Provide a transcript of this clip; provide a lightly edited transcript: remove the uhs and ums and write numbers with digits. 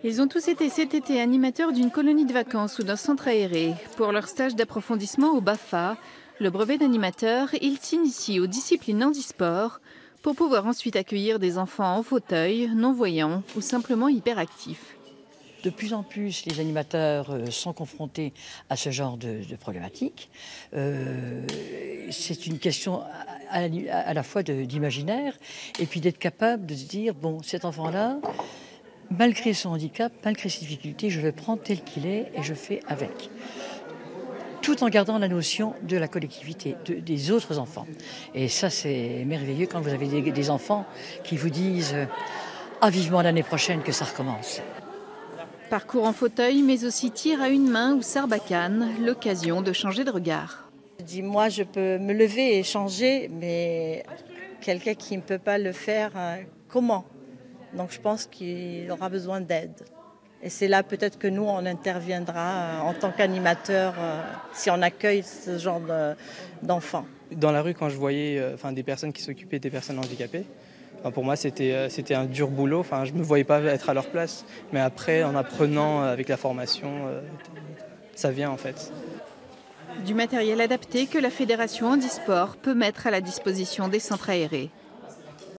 Ils ont tous été cet été animateurs d'une colonie de vacances ou d'un centre aéré. Pour leur stage d'approfondissement au BAFA, le brevet d'animateur, ils s'initient aux disciplines handisport pour pouvoir ensuite accueillir des enfants en fauteuil, non-voyants ou simplement hyperactifs. De plus en plus, les animateurs sont confrontés à ce genre de problématiques. C'est une question à la fois d'imaginaire et puis d'être capable de se dire, bon, cet enfant-là, malgré son handicap, malgré ses difficultés, je le prends tel qu'il est et je fais avec. Tout en gardant la notion de la collectivité, des autres enfants. Et ça, c'est merveilleux quand vous avez des enfants qui vous disent ah, vivement l'année prochaine que ça recommence. Parcours en fauteuil, mais aussi tir à une main ou sarbacane, l'occasion de changer de regard. Je dis, moi, je peux me lever et changer, mais quelqu'un qui ne peut pas le faire, comment? Donc, je pense qu'il aura besoin d'aide. Et c'est là peut-être que nous, on interviendra en tant qu'animateur si on accueille ce genre d'enfants. Dans la rue, quand je voyais des personnes qui s'occupaient des personnes handicapées, pour moi, c'était un dur boulot. Je ne me voyais pas être à leur place. Mais après, en apprenant avec la formation, ça vient en fait. Du matériel adapté que la Fédération Handisport peut mettre à la disposition des centres aérés.